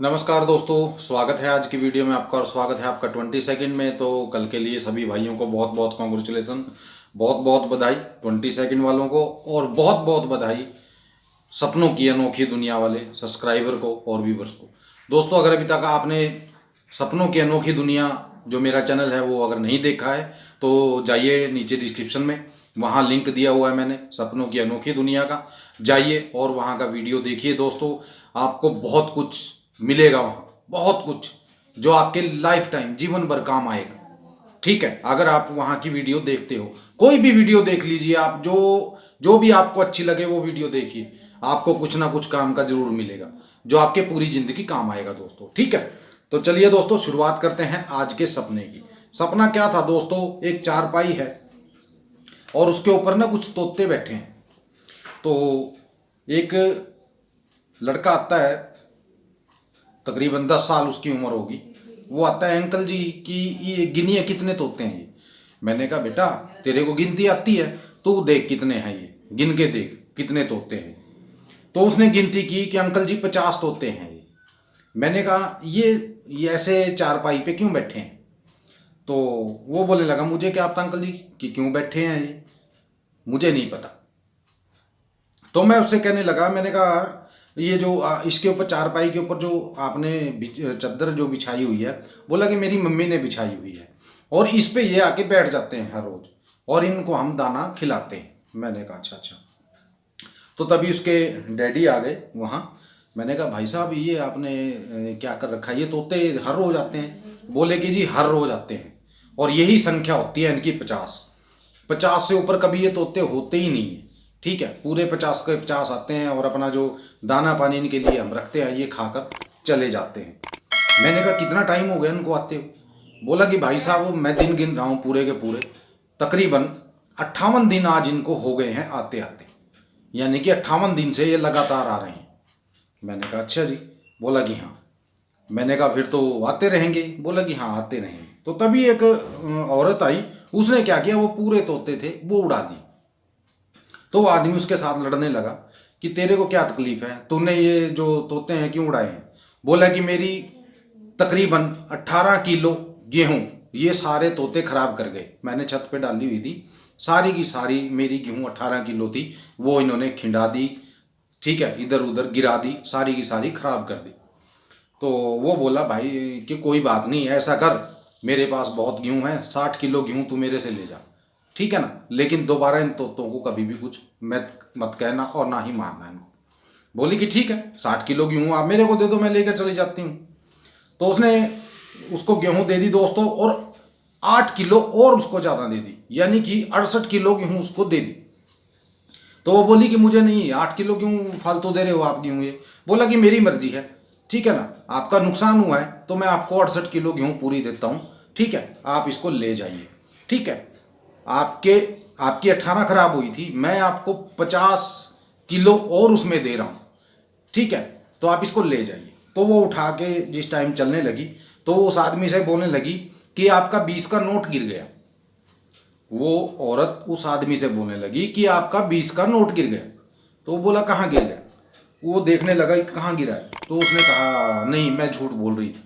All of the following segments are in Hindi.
नमस्कार दोस्तों, स्वागत है आज की वीडियो में आपका और स्वागत है आपका 22 में। तो कल के लिए सभी भाइयों को बहुत बहुत कॉन्ग्रेचुलेसन, बहुत बहुत बधाई 22 वालों को, और बहुत बहुत बधाई सपनों की अनोखी दुनिया वाले सब्सक्राइबर को और व्यूवर्स को। दोस्तों, अगर अभी तक आपने सपनों की अनोखी दुनिया जो मेरा चैनल है वो अगर नहीं देखा है तो जाइए नीचे डिस्क्रिप्शन में, वहाँ लिंक दिया हुआ है मैंने सपनों की अनोखी दुनिया का। जाइए और वहाँ का वीडियो देखिए दोस्तों, आपको बहुत कुछ मिलेगा वहाँ, बहुत कुछ जो आपके लाइफ टाइम जीवन भर काम आएगा। ठीक है, अगर आप वहाँ की वीडियो देखते हो, कोई भी वीडियो देख लीजिए आप, जो भी आपको अच्छी लगे वो वीडियो देखिए, आपको कुछ ना कुछ काम का जरूर मिलेगा जो आपके पूरी जिंदगी काम आएगा दोस्तों। ठीक है, तो चलिए दोस्तों शुरुआत करते हैं आज के सपने की। सपना क्या था दोस्तों, एक चारपाई है और उसके ऊपर ना कुछ तोते बैठे हैं। तो एक लड़का आता है, तकरीबन 10 साल उसकी उम्र होगी। वो आता है, अंकल जी कि ये गिनिए कितने तोते हैं ये। मैंने कहा बेटा तेरे को गिनती आती है, तू देख कितने हैं, ये गिन के देख कितने तोते हैं। तो उसने गिनती की कि अंकल जी 50 तोते हैं ये। मैंने कहा ये ऐसे चारपाई पे क्यों बैठे हैं। तो वो बोलने लगा मुझे क्या पता अंकल जी कि क्यों बैठे हैं ये, मुझे नहीं पता। तो मैं उससे कहने लगा, मैंने कहा ये जो इसके ऊपर चारपाई के ऊपर जो आपने चादर जो बिछाई हुई है, बोला कि मेरी मम्मी ने बिछाई हुई है और इस पे ये आके बैठ जाते हैं हर रोज और इनको हम दाना खिलाते हैं। मैंने कहा अच्छा अच्छा। तो तभी उसके डैडी आ गए वहाँ। मैंने कहा भाई साहब ये आपने क्या कर रखा है, ये तोते हर रोज आते हैं। बोले कि जी हर रोज आते हैं और यही संख्या होती है इनकी 50 से ऊपर कभी ये तोते होते ही नहीं है। ठीक है, पूरे 50 के 50 आते हैं और अपना जो दाना पानी इनके लिए हम रखते हैं ये खाकर चले जाते हैं। मैंने कहा कितना टाइम हो गया इनको आते हुए। बोला कि भाई साहब मैं दिन गिन रहा हूँ पूरे के पूरे, तकरीबन 58 दिन आज इनको हो गए हैं आते आते, यानी कि 58 दिन से ये लगातार आ रहे हैं। मैंने कहा अच्छा जी। बोला कि हाँ। मैंने कहा फिर तो आते रहेंगे। बोला कि हाँ आते रहेंगे। तो तभी एक औरत आई, उसने क्या किया, वो पूरे तोते थे वो उड़ा दी। तो वो आदमी उसके साथ लड़ने लगा कि तेरे को क्या तकलीफ है, तूने ये जो तोते हैं क्यों उड़ाए हैं। बोला कि मेरी तकरीबन 18 किलो गेहूं ये सारे तोते खराब कर गए। मैंने छत पे डाली हुई थी, सारी की सारी मेरी गेहूं 18 किलो थी, वो इन्होंने खिंडा दी। ठीक है, इधर उधर गिरा दी, सारी की सारी खराब कर दी। तो वो बोला भाई कि कोई बात नहीं, ऐसा कर मेरे पास बहुत गेहूं है, 60 किलो गेहूं तू मेरे से ले जा। ठीक है ना, लेकिन दोबारा इन तोतों को कभी भी कुछ मत कहना और ना ही मारना इनको। बोली कि ठीक है 60 किलो गेहूं आप मेरे को दे दो, मैं लेकर चली जाती हूँ। तो उसने उसको गेहूं दे दी दोस्तों, और 8 किलो और उसको ज़्यादा दे दी, यानी कि 68 किलो गेहूं उसको दे दी। तो वो बोली कि मुझे नहीं, 8 किलो क्यों फालतू दे रहे हो आप गेहूं ये। बोला कि मेरी मर्जी है, ठीक है ना, आपका नुकसान हुआ है तो मैं आपको 68 किलो गेहूं पूरी देता हूँ। ठीक है, आप इसको ले जाइए। ठीक है, आपकी 18 खराब हुई थी, मैं आपको 50 किलो और उसमें दे रहा हूँ। ठीक है, तो आप इसको ले जाइए। तो वो उठा के जिस टाइम चलने लगी तो उस आदमी से बोलने लगी कि आपका 20 का नोट गिर गया। वो औरत उस आदमी से बोलने लगी कि आपका 20 का नोट गिर गया। तो वो बोला कहाँ गिर गया। वो देखने लगा कि कहाँ गिरा है। तो उसने कहा नहीं, मैं झूठ बोल रही थी,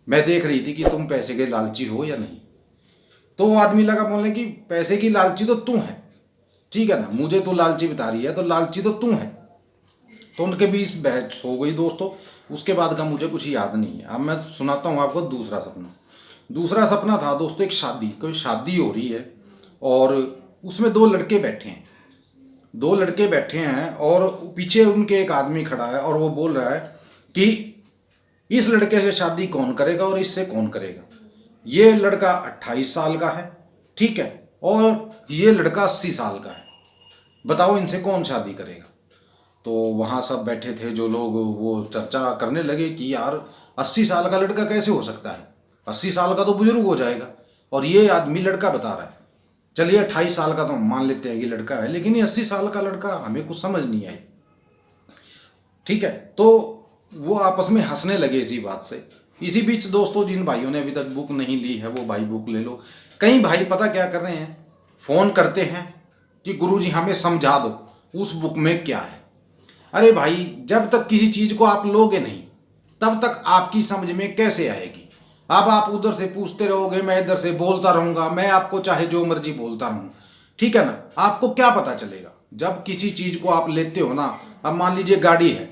मैं देख रही थी कि तुम पैसे के लालची हो या नहीं। तो वो आदमी लगा बोलने कि पैसे की लालची तो तू है, ठीक है ना, मुझे तो लालची बता रही है तो लालची तो तू है। तो उनके बीच बहस हो गई दोस्तों। उसके बाद का मुझे कुछ याद नहीं है। अब मैं सुनाता हूँ आपको दूसरा सपना। दूसरा सपना था दोस्तों, एक शादी, कोई शादी हो रही है और उसमें दो लड़के बैठे हैं। दो लड़के बैठे हैं और पीछे उनके एक आदमी खड़ा है और वो बोल रहा है कि इस लड़के से शादी कौन करेगा और इससे कौन करेगा। ये लड़का 28 साल का है, ठीक है, और ये लड़का 80 साल का है, बताओ इनसे कौन शादी करेगा। तो वहाँ सब बैठे थे जो लोग, वो चर्चा करने लगे कि यार 80 साल का लड़का कैसे हो सकता है, 80 साल का तो बुजुर्ग हो जाएगा, और ये आदमी लड़का बता रहा है। चलिए 28 साल का तो हम मान लेते हैं कि लड़का है, लेकिन ये 80 साल का लड़का हमें कुछ समझ नहीं आई। ठीक है, तो वो आपस में हंसने लगे इसी बात से। इसी बीच दोस्तों, जिन भाइयों ने अभी तक बुक नहीं ली है वो भाई बुक ले लो। कई भाई पता क्या कर रहे हैं, फ़ोन करते हैं कि गुरुजी हमें समझा दो उस बुक में क्या है। अरे भाई, जब तक किसी चीज़ को आप लोगे नहीं, तब तक आपकी समझ में कैसे आएगी। अब आप उधर से पूछते रहोगे, मैं इधर से बोलता रहूंगा, मैं आपको चाहे जो मर्जी बोलता रहूं, ठीक है ना, आपको क्या पता चलेगा। जब किसी चीज को आप लेते हो ना, अब मान लीजिए गाड़ी है,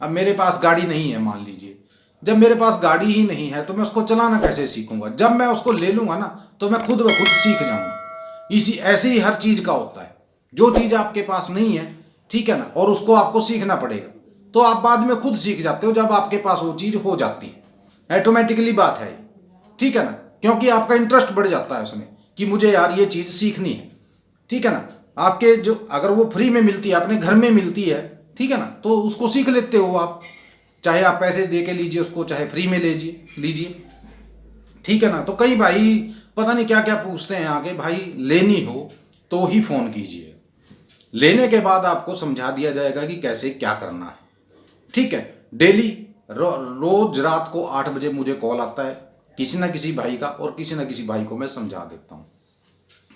अब मेरे पास गाड़ी नहीं है मान लीजिए, जब मेरे पास गाड़ी ही नहीं है तो मैं उसको चलाना कैसे सीखूंगा। जब मैं उसको ले लूंगा ना तो मैं खुद ब खुद सीख जाऊंगा। इसी ऐसे ही हर चीज का होता है, जो चीज आपके पास नहीं है, ठीक है ना, और उसको आपको सीखना पड़ेगा, तो आप बाद में खुद सीख जाते हो जब आपके पास वो चीज हो जाती है। ऑटोमेटिकली बात है, ठीक है ना, क्योंकि आपका इंटरेस्ट बढ़ जाता है उसमें कि मुझे यार ये चीज सीखनी है, ठीक है ना। आपके जो अगर वो फ्री में मिलती है, अपने घर में मिलती है, ठीक है ना, तो उसको सीख लेते हो आप, चाहे आप पैसे दे के लीजिए उसको, चाहे फ्री में लीजिए, ठीक है ना। तो कई भाई पता नहीं क्या क्या पूछते हैं आगे, भाई लेनी हो तो ही फोन कीजिए, लेने के बाद आपको समझा दिया जाएगा कि कैसे क्या करना है, ठीक है। डेली रोज रात को 8 बजे मुझे कॉल आता है किसी ना किसी भाई का, और किसी ना किसी भाई को मैं समझा देता हूँ,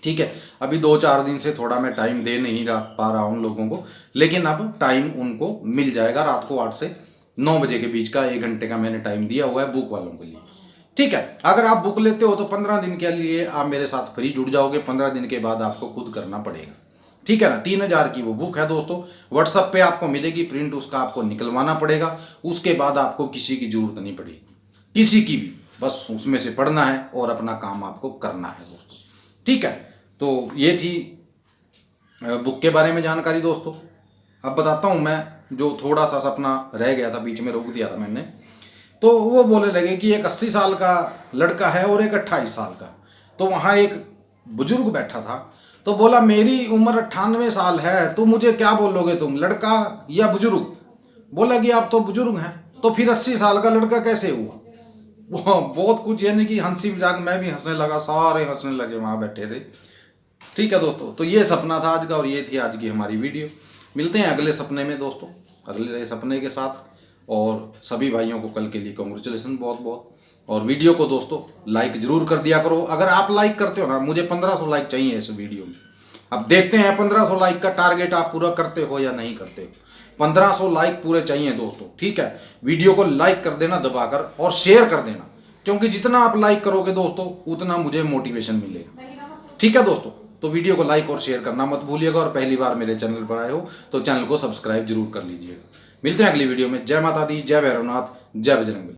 ठीक है। अभी 2-4 दिन से थोड़ा मैं टाइम दे नहीं पा रहा हूँ लोगों को, लेकिन अब टाइम उनको मिल जाएगा। रात को 8 से 9 बजे के बीच का 1 घंटे का मैंने टाइम दिया हुआ है बुक वालों के लिए, ठीक है। अगर आप बुक लेते हो तो 15 दिन के लिए आप मेरे साथ फ्री जुड़ जाओगे, 15 दिन के बाद आपको खुद करना पड़ेगा, ठीक है ना। 3000 की वो बुक है दोस्तों, व्हाट्सएप पे आपको मिलेगी, प्रिंट उसका आपको निकलवाना पड़ेगा, उसके बाद आपको किसी की जरूरत नहीं पड़ेगी, किसी की भी, बस उसमें से पढ़ना है और अपना काम आपको करना है दोस्तों, ठीक है। तो ये थी बुक के बारे में जानकारी दोस्तों। अब बताता हूँ मैं जो थोड़ा सा सपना रह गया था, बीच में रोक दिया था मैंने। तो वो बोलने लगे कि एक 80 साल का लड़का है और एक 28 साल का। तो वहाँ एक बुजुर्ग बैठा था, तो बोला मेरी उम्र 98 साल है, तो मुझे क्या बोलोगे तुम, लड़का या बुजुर्ग। बोला कि आप तो बुजुर्ग हैं, तो फिर 80 साल का लड़का कैसे हुआ। वो बहुत कुछ, यानी कि हंसी मजाक, मैं भी हंसने लगा, सारे हंसने लगे वहाँ बैठे थे, ठीक है दोस्तों। तो ये सपना था आज का, और ये थी आज की हमारी वीडियो। मिलते हैं अगले सपने में दोस्तों, अगले सपने के साथ। और सभी भाइयों को कल के लिए कॉन्ग्रेचुलेसन बहुत बहुत। और वीडियो को दोस्तों लाइक जरूर कर दिया करो। अगर आप लाइक करते हो ना, मुझे 1500 लाइक चाहिए इस वीडियो में। अब देखते हैं 1500 लाइक का टारगेट आप पूरा करते हो या नहीं करते हो। 1500 लाइक पूरे चाहिए दोस्तों, ठीक है। वीडियो को लाइक कर देना दबाकर, और शेयर कर देना, क्योंकि जितना आप लाइक करोगे दोस्तों उतना मुझे मोटिवेशन मिलेगा, ठीक है दोस्तों। तो वीडियो को लाइक और शेयर करना मत भूलिएगा, और पहली बार मेरे चैनल पर आए हो तो चैनल को सब्सक्राइब जरूर कर लीजिएगा। मिलते हैं अगली वीडियो में। जय माता दी, जय भैरवनाथ, जय बजरंगबली।